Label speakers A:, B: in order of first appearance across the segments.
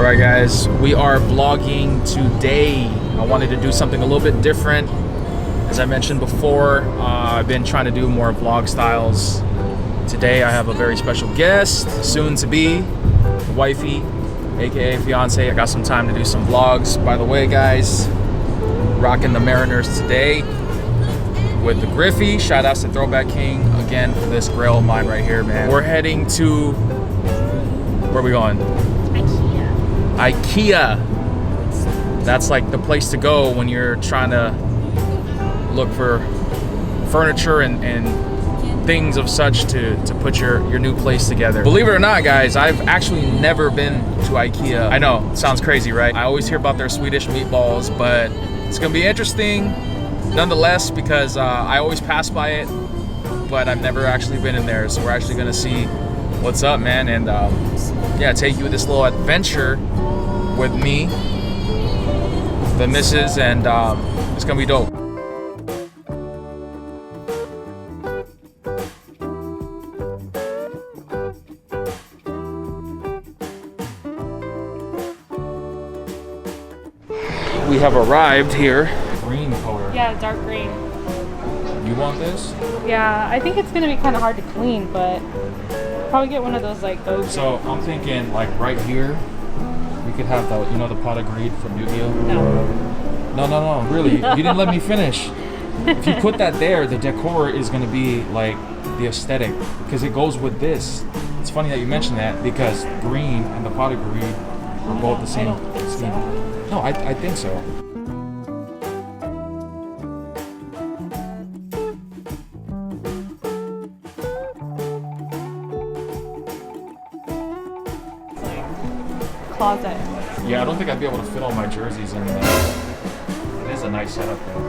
A: Alright guys, we are vlogging today. I wanted to do something a little bit different. As I mentioned before, I've been trying to do more vlog styles. Today I have a very special guest, soon to be wifey, aka fiance. I got some time to do some vlogs. By the way guys, rocking the Mariners today with the Griffey. Shout outs to Throwback King again for this grill of mine right here, man. We're heading to, where are we going? Ikea. That's like the place to go when you're trying to look for furniture and things of such to put your new place together. Believe it or not guys, I've actually never been to Ikea. I know, it sounds crazy, right? I always hear about their Swedish meatballs, but it's gonna be interesting nonetheless because I always pass by it, but I've never actually been in there. So we're actually gonna see what's up, man, and yeah, take you this little adventure with me, the missus, and it's gonna be dope. We have arrived here. Green color.
B: Yeah, dark green.
A: You want this?
B: Yeah, I think it's gonna be kind of hard to clean, but probably get one of those like those.
A: So I'm thinking like right here, we could have the, you know, the pot of greed from Yu-Gi-Oh? No, really. You didn't let me finish. If you put that there, the decor is gonna be like the aesthetic because it goes with this. It's funny that you mentioned that because green and the pot of greed are both the same.
B: I don't think so.
A: No, I think so.
B: Closet.
A: Yeah, I don't think I'd be able to fit all my jerseys in there. It is a nice setup though.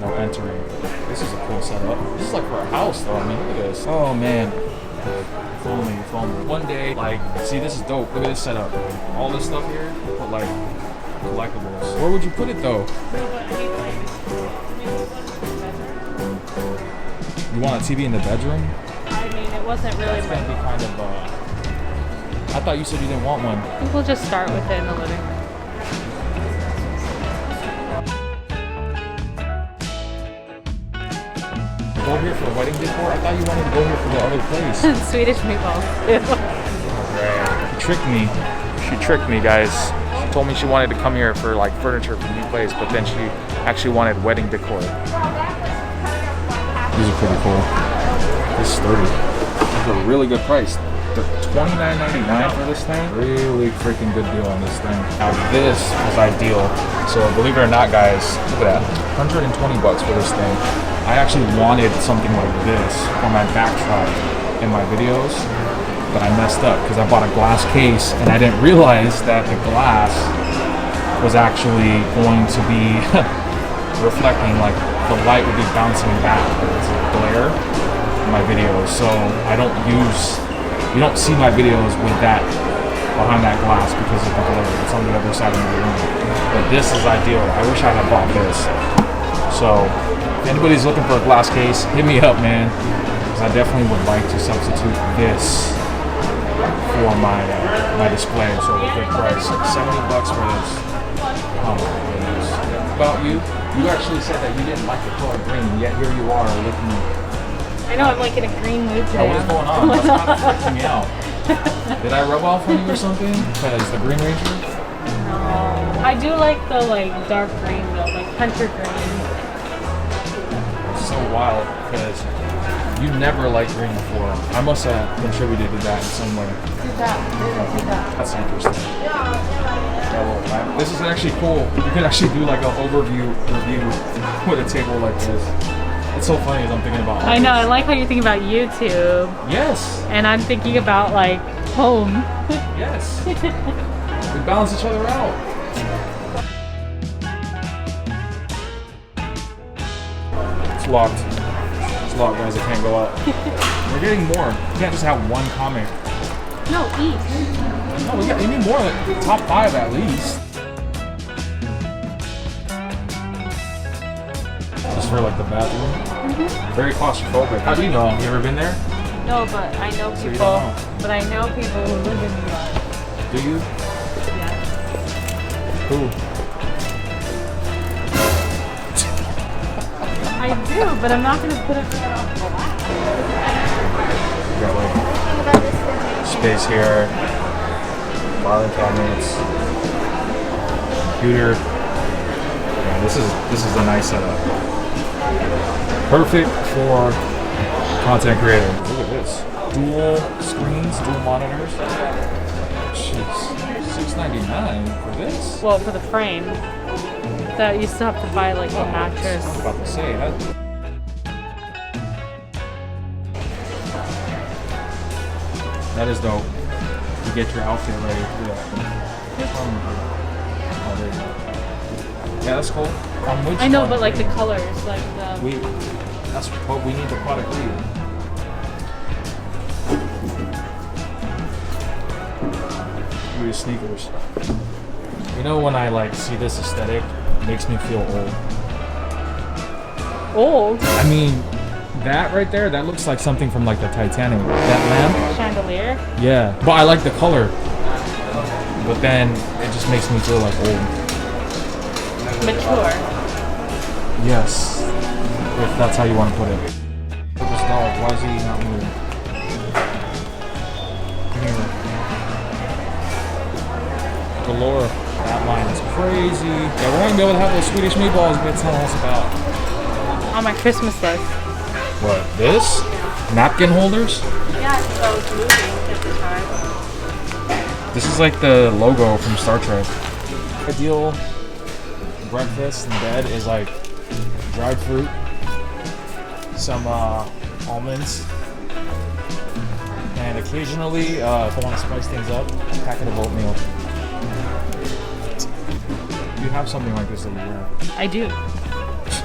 A: No entering. This is a cool setup. This is like for a house though. I mean, look at this. Oh man. If only. One day, like, see, this is dope. Look at this setup. All this stuff here, put like collectibles. Where would you put it though? You want a TV in the bedroom?
B: I mean, it wasn't really
A: That's gonna be kind of I thought you said you didn't want one.
B: I think we'll just start with it in the living room.
A: Go here for the wedding decor? I thought you wanted to go here for the other place.
B: Swedish meatballs.
A: She tricked me, guys. She told me she wanted to come here for like furniture for the new place, but then she actually wanted wedding decor. These are pretty cool. This is sturdy. This is a really good price. $29.99 for this thing. Really freaking good deal on this thing. Now this was ideal. So believe it or not, guys, look at that. 120 bucks for this thing. I actually wanted something like this for my backdrop in my videos, but I messed up because I bought a glass case and I didn't realize that the glass was actually going to be reflecting, like the light would be bouncing back. It's a glare in my videos, so you don't see my videos with that behind that glass because of the glare. It's on the other side of the room. But this is ideal. I wish I had bought this. So if anybody's looking for a glass case, hit me up, man. Because I definitely would like to substitute this for my my display. So a good price, like 70 bucks for this. Oh my goodness. About you actually said that you didn't like the color green, yet here you are looking.
B: I know, I'm like in a green mood today.
A: What is going on? What's kind of freaking me out? Did I rub off on you or something? Because the Green Ranger?
B: No. I do like the like dark green though, like hunter green.
A: It's so wild because you never liked green before. I must have contributed to that in some way.
B: Do that.
A: That's interesting. Yeah, this is actually cool. You can actually do like an overview review with a table like this. It's so funny as I'm thinking about all
B: I know,
A: this.
B: I like how you're thinking about YouTube.
A: Yes.
B: And I'm thinking about like home.
A: Yes. We balance each other out. It's locked. It's locked, guys. I can't go out. We're getting more. You can't just have one comic.
B: No, eat.
A: No, you need more. Like, top 5 at least. Just for like the bathroom. Very claustrophobic. How do you know? You ever been there?
B: No, but I know
A: So you
B: people.
A: don't know.
B: But I know people who live in New York.
A: Do you?
B: Yeah.
A: Who?
B: I do, but I'm not gonna put it off the lap.
A: Got like space here, filing cabinets, computer. Yeah, this is a nice setup. Perfect for content creators. Look at this. Dual screens, dual monitors. Jeez, $6.99 for this?
B: Well, for the frame, that you still have to buy like a mattress.
A: I was about to say that. That is dope. You get your outfit ready. Look at that. Oh, there you go. Yeah, that's cool.
B: I know, but like the colors, like the.
A: That's what we need the product read. Look at sneakers. You know when I like see this aesthetic, it makes me feel old.
B: Old?
A: I mean, that right there, that looks like something from like the Titanic. That lamp.
B: Chandelier?
A: Yeah. But I like the color. But then it just makes me feel like old.
B: Mature.
A: Yes. If that's how you want to put it. Look at this dog. Why is he not moving? Come here. Galore. That line is crazy. Yeah, we're gonna be able to have those Swedish meatballs you've been telling us about.
B: On my Christmas list.
A: What? This? Napkin holders?
B: Yeah, so I was moving at the time.
A: This is like the logo from Star Trek. Ideal breakfast in bed is like dried fruit, some almonds, and occasionally, if I want to spice things up, a packet of oatmeal. You have something like this over here.
B: I do.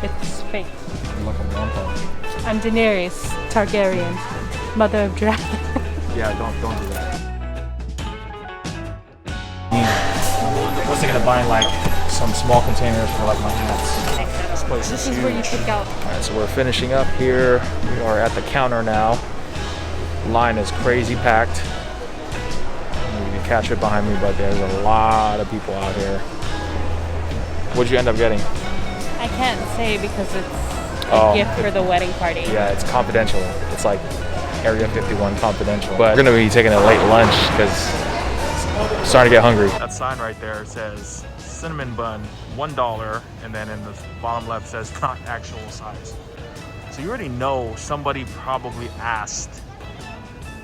B: It's fake.
A: You're like a vampire.
B: I'm Daenerys Targaryen, mother of dragons.
A: Yeah, don't do that. I was thinking of buying like some small containers for like my hats.
B: This is where you pick out.
A: Alright, so we're finishing up here. We are at the counter now. Line is crazy packed. You can catch it behind me, but there's a lot of people out here. What'd you end up getting?
B: I can't say because it's a gift for the wedding party.
A: Yeah, it's confidential. It's like Area 51 confidential. But we're gonna be taking a late lunch because I'm starting to get hungry. That sign right there says cinnamon bun, $1, and then in the bottom left says not actual size. So you already know somebody probably asked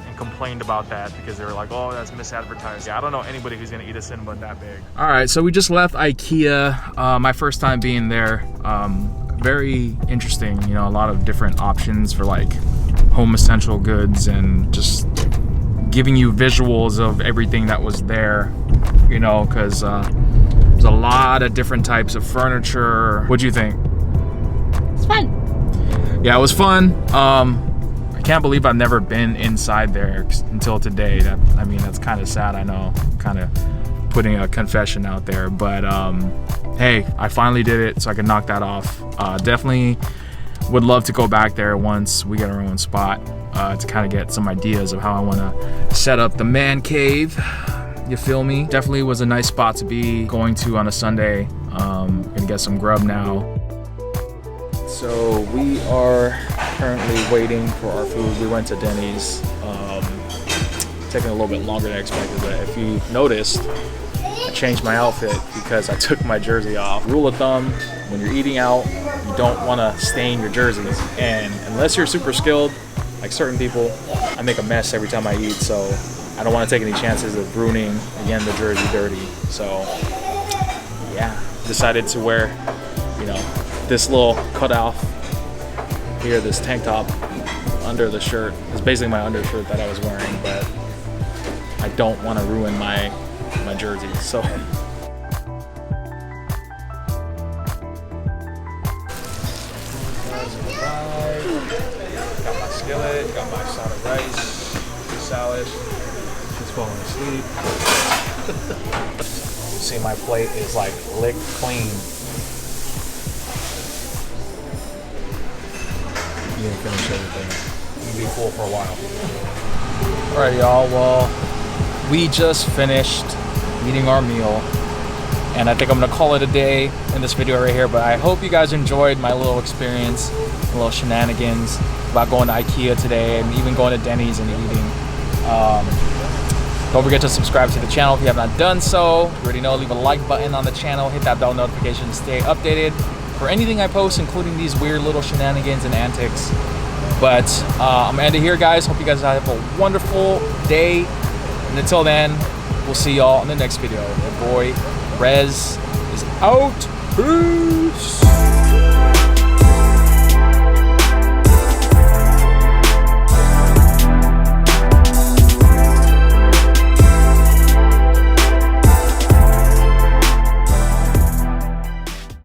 A: and complained about that because they were like, oh, that's misadvertised. Yeah, I don't know anybody who's gonna eat a cinnamon bun that big. All right, so we just left Ikea. My first time being there. Very interesting, you know, a lot of different options for like home essential goods and just giving you visuals of everything that was there, you know, because there's a lot of different types of furniture. What'd you think?
B: It's fun.
A: Yeah, it was fun. I can't believe I've never been inside there until today. I mean, that's kind of sad, I know, kind of putting a confession out there, but hey, I finally did it, so I can knock that off. Definitely would love to go back there once we get our own spot to kind of get some ideas of how I want to set up the man cave. You feel me? Definitely was a nice spot to be going to on a Sunday. Gonna get some grub now. So we are currently waiting for our food. We went to Denny's. Taking a little bit longer than I expected, but if you noticed, I changed my outfit because I took my jersey off. Rule of thumb, when you're eating out, you don't want to stain your jerseys. And unless you're super skilled, like certain people, I make a mess every time I eat, so I don't want to take any chances of ruining, again, the jersey dirty. So, yeah, decided to wear, you know, this little cut off here, this tank top under the shirt. It's basically my undershirt that I was wearing, but I don't want to ruin my jersey, so. Got my skillet, got my side of rice, salad. She's falling asleep. See, my plate is like lick clean. You didn't finish everything. gonna be cool for a while. All right, y'all. Well, we just finished eating our meal, and I think I'm gonna call it a day in this video right here. But I hope you guys enjoyed my little experience, little shenanigans about going to Ikea today, and even going to Denny's and eating. Don't forget to subscribe to the channel if you have not done so. You already know, leave a like button on the channel, hit that bell notification to stay updated for anything I post, including these weird little shenanigans and antics. But I'm gonna end it here, guys. Hope you guys have a wonderful day. And until then, we'll see y'all in the next video. Your boy, Rez, is out. Peace.